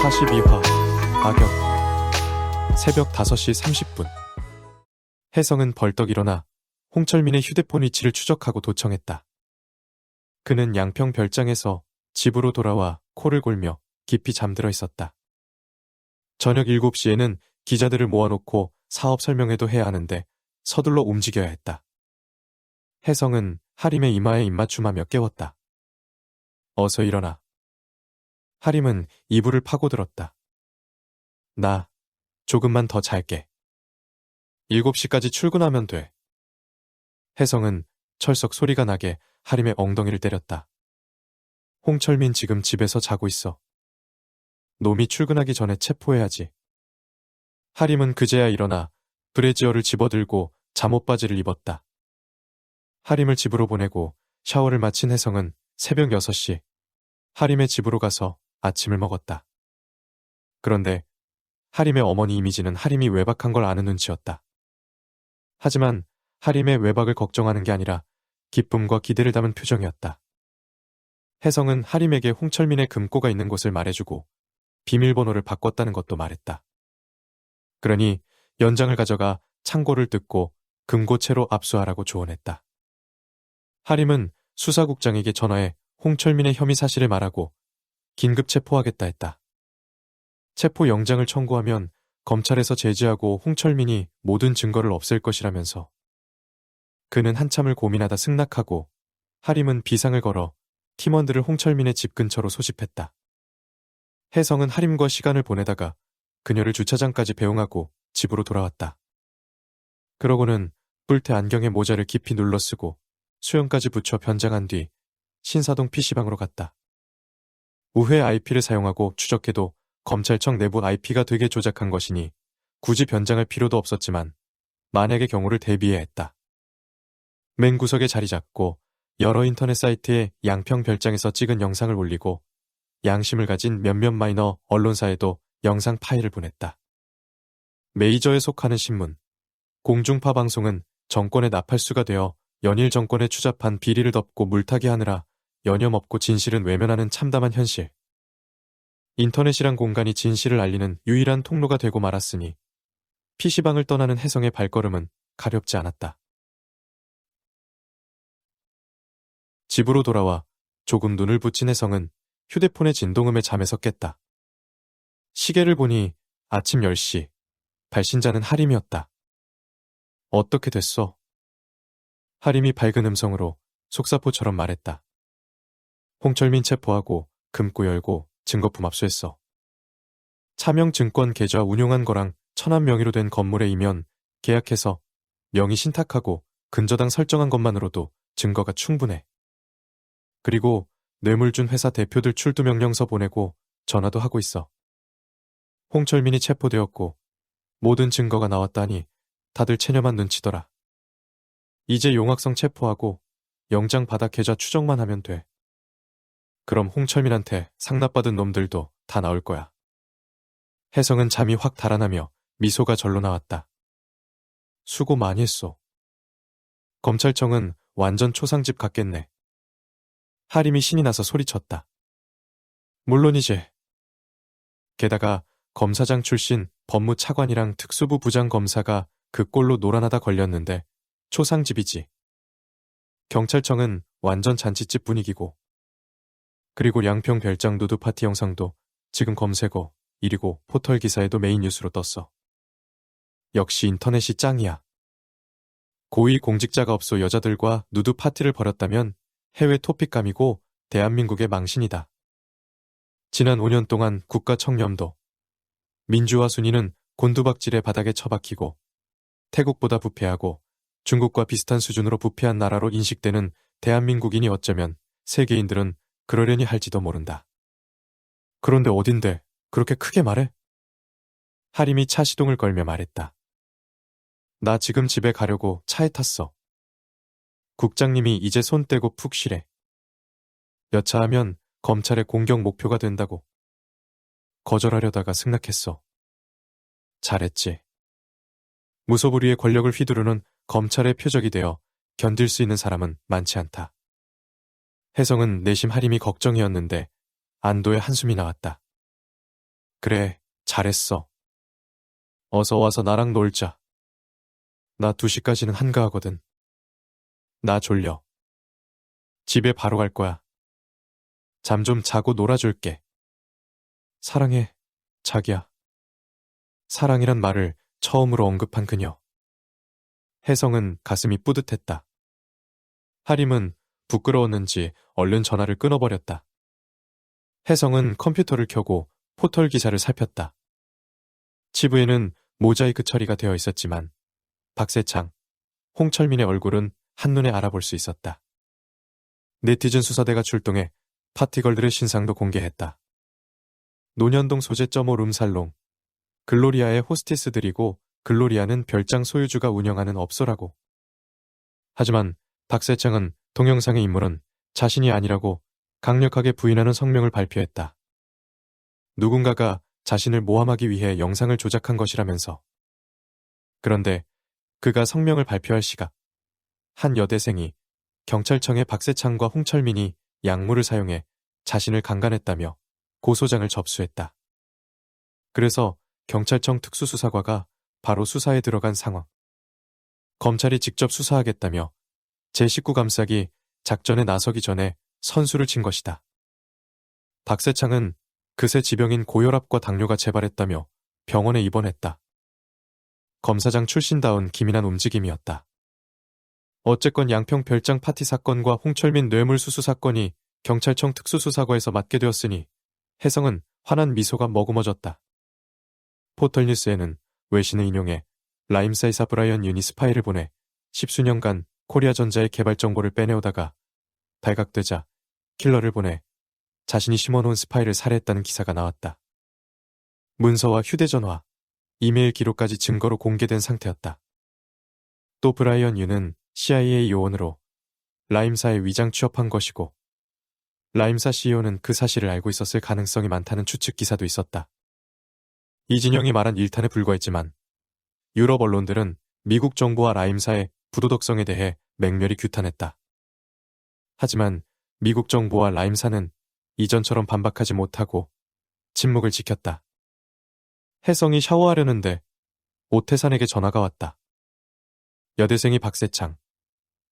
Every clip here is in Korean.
42화 악역. 새벽 5시 30분. 혜성은 벌떡 일어나 홍철민의 휴대폰 위치를 추적하고 도청했다. 그는 양평 별장에서 집으로 돌아와 코를 골며 깊이 잠들어 있었다. 저녁 7시에는 기자들을 모아놓고 사업 설명회도 해야 하는데 서둘러 움직여야 했다. 혜성은 하림의 이마에 입맞춤하며 깨웠다. 어서 일어나. 하림은 이불을 파고들었다. 나 조금만 더 잘게. 7시까지 출근하면 돼. 혜성은 철썩 소리가 나게 하림의 엉덩이를 때렸다. 홍철민 지금 집에서 자고 있어. 놈이 출근하기 전에 체포해야지. 하림은 그제야 일어나 브래지어를 집어들고 잠옷바지를 입었다. 하림을 집으로 보내고 샤워를 마친 혜성은 새벽 6시 하림의 집으로 가서 아침을 먹었다. 그런데 하림의 어머니 이미지는 하림이 외박한 걸 아는 눈치였다. 하지만 하림의 외박을 걱정하는 게 아니라 기쁨과 기대를 담은 표정이었다. 혜성은 하림에게 홍철민의 금고가 있는 곳을 말해주고 비밀번호를 바꿨다는 것도 말했다. 그러니 연장을 가져가 창고를 뜯고 금고채로 압수하라고 조언했다. 하림은 수사국장에게 전화해 홍철민의 혐의 사실을 말하고 긴급 체포하겠다 했다. 체포 영장을 청구하면 검찰에서 제지하고 홍철민이 모든 증거를 없앨 것이라면서. 그는 한참을 고민하다 승낙하고 하림은 비상을 걸어 팀원들을 홍철민의 집 근처로 소집했다. 혜성은 하림과 시간을 보내다가 그녀를 주차장까지 배웅하고 집으로 돌아왔다. 그러고는 뿔테 안경에 모자를 깊이 눌러 쓰고 수염까지 붙여 변장한 뒤 신사동 PC방으로 갔다. 우회 IP를 사용하고 추적해도 검찰청 내부 IP가 되게 조작한 것이니 굳이 변장할 필요도 없었지만 만약의 경우를 대비해야 했다. 맨 구석에 자리 잡고 여러 인터넷 사이트에 양평 별장에서 찍은 영상을 올리고 양심을 가진 몇몇 마이너 언론사에도 영상 파일을 보냈다. 메이저에 속하는 신문, 공중파 방송은 정권의 나팔수가 되어 연일 정권에 추잡한 비리를 덮고 물타기 하느라 여념없고 진실은 외면하는 참담한 현실. 인터넷이란 공간이 진실을 알리는 유일한 통로가 되고 말았으니 PC방을 떠나는 혜성의 발걸음은 가렵지 않았다. 집으로 돌아와 조금 눈을 붙인 혜성은 휴대폰의 진동음에 잠에서 깼다. 시계를 보니 아침 10시, 발신자는 하림이었다. 어떻게 됐어? 하림이 밝은 음성으로 속사포처럼 말했다. 홍철민 체포하고 금고 열고 증거품 압수했어. 차명증권 계좌 운용한 거랑 천안 명의로 된 건물에 이면 계약해서 명의 신탁하고 근저당 설정한 것만으로도 증거가 충분해. 그리고 뇌물 준 회사 대표들 출두 명령서 보내고 전화도 하고 있어. 홍철민이 체포되었고 모든 증거가 나왔다니 다들 체념한 눈치더라. 이제 용학성 체포하고 영장 받아 계좌 추적만 하면 돼. 그럼 홍철민한테 상납받은 놈들도 다 나올 거야. 혜성은 잠이 확 달아나며 미소가 절로 나왔다. 수고 많이 했어. 검찰청은 완전 초상집 같겠네. 하림이 신이 나서 소리쳤다. 물론이지. 게다가 검사장 출신 법무차관이랑 특수부 부장검사가 그 꼴로 노란하다 걸렸는데 초상집이지. 경찰청은 완전 잔치집 분위기고. 그리고 양평 별장 누드 파티 영상도 지금 검색어 1위고 포털 기사에도 메인 뉴스로 떴어. 역시 인터넷이 짱이야. 고위 공직자가 없어 여자들과 누드 파티를 벌였다면 해외 토픽감이고 대한민국의 망신이다. 지난 5년 동안 국가 청렴도, 민주화 순위는 곤두박질의 바닥에 처박히고 태국보다 부패하고 중국과 비슷한 수준으로 부패한 나라로 인식되는 대한민국인이 어쩌면 세계인들은 그러려니 할지도 모른다. 그런데 어딘데 그렇게 크게 말해? 하림이 차 시동을 걸며 말했다. 나 지금 집에 가려고 차에 탔어. 국장님이 이제 손 떼고 푹 쉬래. 여차하면 검찰의 공격 목표가 된다고. 거절하려다가 승낙했어. 잘했지. 무소불위의 권력을 휘두르는 검찰의 표적이 되어 견딜 수 있는 사람은 많지 않다. 혜성은 내심 하림이 걱정이었는데 안도의 한숨이 나왔다. 그래, 잘했어. 어서 와서 나랑 놀자. 나 2시까지는 한가하거든. 나 졸려. 집에 바로 갈 거야. 잠 좀 자고 놀아줄게. 사랑해, 자기야. 사랑이란 말을 처음으로 언급한 그녀. 혜성은 가슴이 뿌듯했다. 하림은 부끄러웠는지 얼른 전화를 끊어버렸다. 혜성은 컴퓨터를 켜고 포털 기사를 살폈다. 치부에는 모자이크 처리가 되어 있었지만 박세창, 홍철민의 얼굴은 한눈에 알아볼 수 있었다. 네티즌 수사대가 출동해 파티걸들의 신상도 공개했다. 논현동 소재 .5 룸살롱, 글로리아의 호스티스들이고 글로리아는 별장 소유주가 운영하는 업소라고. 하지만 박세창은 동영상의 인물은 자신이 아니라고 강력하게 부인하는 성명을 발표했다. 누군가가 자신을 모함하기 위해 영상을 조작한 것이라면서. 그런데 그가 성명을 발표할 시각, 한 여대생이 경찰청에 박세창과 홍철민이 약물을 사용해 자신을 강간했다며 고소장을 접수했다. 그래서 경찰청 특수수사과가 바로 수사에 들어간 상황. 검찰이 직접 수사하겠다며 제19감싸기 작전에 나서기 전에 선수를 친 것이다. 박세창은 그새 지병인 고혈압과 당뇨가 재발했다며 병원에 입원했다. 검사장 출신다운 기민한 움직임이었다. 어쨌건 양평 별장 파티 사건과 홍철민 뇌물수수 사건이 경찰청 특수수사과에서 맡게 되었으니 혜성은 환한 미소가 머금어졌다. 포털뉴스에는 외신을 인용해 라임사이사 브라이언 윤이 스파이를 보내 10수년간 코리아전자의 개발 정보를 빼내오다가 발각되자 킬러를 보내 자신이 심어놓은 스파이를 살해했다는 기사가 나왔다. 문서와 휴대전화, 이메일 기록까지 증거로 공개된 상태였다. 또 브라이언 윤은 CIA 요원으로 라임사에 위장 취업한 것이고 라임사 CEO는 그 사실을 알고 있었을 가능성이 많다는 추측 기사도 있었다. 이진영이 말한 일탄에 불과했지만 유럽 언론들은 미국 정부와 라임사의 부도덕성에 대해 맹렬히 규탄했다. 하지만 미국 정부와 라임사는 이전처럼 반박하지 못하고 침묵을 지켰다. 혜성이 샤워하려는데 오태산에게 전화가 왔다. 여대생이 박세창,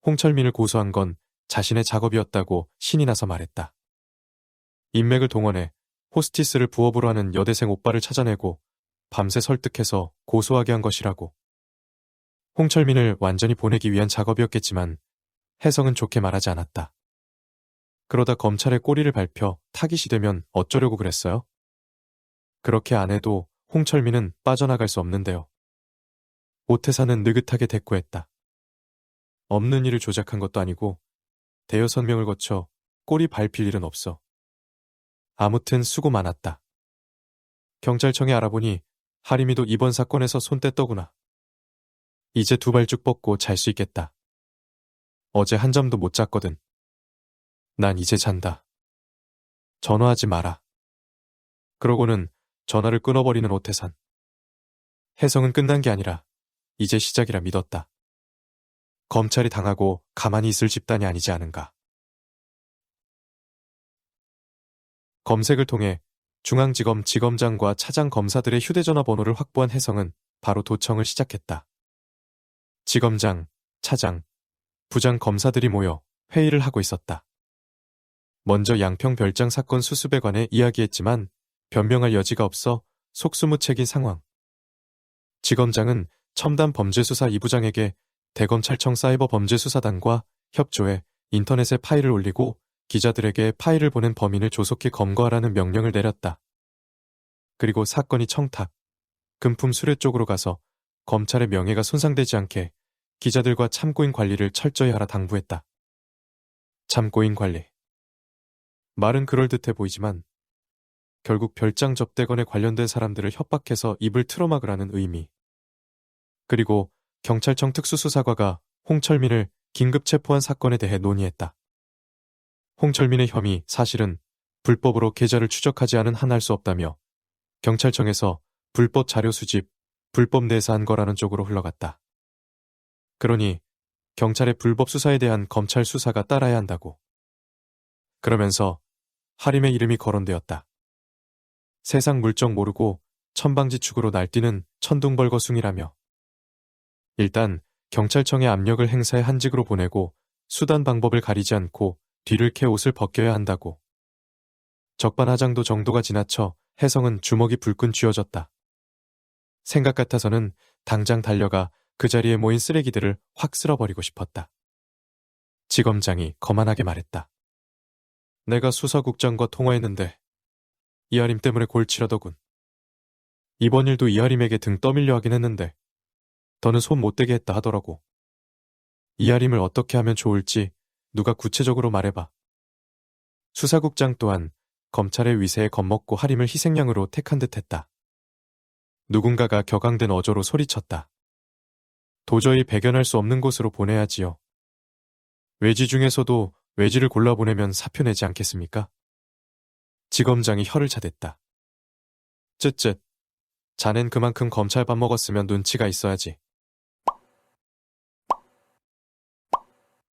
홍철민을 고소한 건 자신의 작업이었다고 신이 나서 말했다. 인맥을 동원해 호스티스를 부업으로 하는 여대생 오빠를 찾아내고 밤새 설득해서 고소하게 한 것이라고. 홍철민을 완전히 보내기 위한 작업이었겠지만 혜성은 좋게 말하지 않았다. 그러다 검찰에 꼬리를 밟혀 타깃이 되면 어쩌려고 그랬어요? 그렇게 안 해도 홍철민은 빠져나갈 수 없는데요. 오태사는 느긋하게 대꾸했다. 없는 일을 조작한 것도 아니고 대여섯 명을 거쳐 꼬리 밟힐 일은 없어. 아무튼 수고 많았다. 경찰청에 알아보니 하림이도 이번 사건에서 손 뗐더구나. 이제 두 발 쭉 뻗고 잘 수 있겠다. 어제 한 잠도 못 잤거든. 난 이제 잔다. 전화하지 마라. 그러고는 전화를 끊어버리는 오태산. 혜성은 끝난 게 아니라 이제 시작이라 믿었다. 검찰이 당하고 가만히 있을 집단이 아니지 않은가. 검색을 통해 중앙지검 지검장과 차장 검사들의 휴대전화 번호를 확보한 혜성은 바로 도청을 시작했다. 지검장, 차장, 부장 검사들이 모여 회의를 하고 있었다. 먼저 양평 별장 사건 수습에 관해 이야기했지만 변명할 여지가 없어 속수무책인 상황. 지검장은 첨단 범죄수사 2부장에게 대검찰청 사이버범죄수사단과 협조해 인터넷에 파일을 올리고 기자들에게 파일을 보낸 범인을 조속히 검거하라는 명령을 내렸다. 그리고 사건이 청탁, 금품 수뢰 쪽으로 가서 검찰의 명예가 손상되지 않게 기자들과 참고인 관리를 철저히 하라 당부했다. 참고인 관리. 말은 그럴듯해 보이지만 결국 별장 접대건에 관련된 사람들을 협박해서 입을 틀어막으라는 의미. 그리고 경찰청 특수수사과가 홍철민을 긴급 체포한 사건에 대해 논의했다. 홍철민의 혐의 사실은 불법으로 계좌를 추적하지 않은 한 할 수 없다며 경찰청에서 불법 자료 수집, 불법 내사한 거라는 쪽으로 흘러갔다. 그러니 경찰의 불법 수사에 대한 검찰 수사가 따라야 한다고. 그러면서 하림의 이름이 거론되었다. 세상 물정 모르고 천방지축으로 날뛰는 천둥벌거숭이라며. 일단 경찰청에 압력을 행사해 한직으로 보내고 수단 방법을 가리지 않고 뒤를 캐 옷을 벗겨야 한다고. 적반하장도 정도가 지나쳐 혜성은 주먹이 불끈 쥐어졌다. 생각 같아서는 당장 달려가 그 자리에 모인 쓰레기들을 확 쓸어버리고 싶었다. 지검장이 거만하게 말했다. 내가 수사국장과 통화했는데 이하림 때문에 골치라더군. 이번 일도 이하림에게 등 떠밀려 하긴 했는데 더는 손 못 대게 했다 하더라고. 이하림을 어떻게 하면 좋을지 누가 구체적으로 말해봐. 수사국장 또한 검찰의 위세에 겁먹고 하림을 희생양으로 택한 듯했다. 누군가가 격앙된 어조로 소리쳤다. 도저히 배견할 수 없는 곳으로 보내야지요. 외지 중에서도 외지를 골라보내면 사표 내지 않겠습니까? 지검장이 혀를 차댔다. 쯧쯧. 자넨 그만큼 검찰 밥 먹었으면 눈치가 있어야지.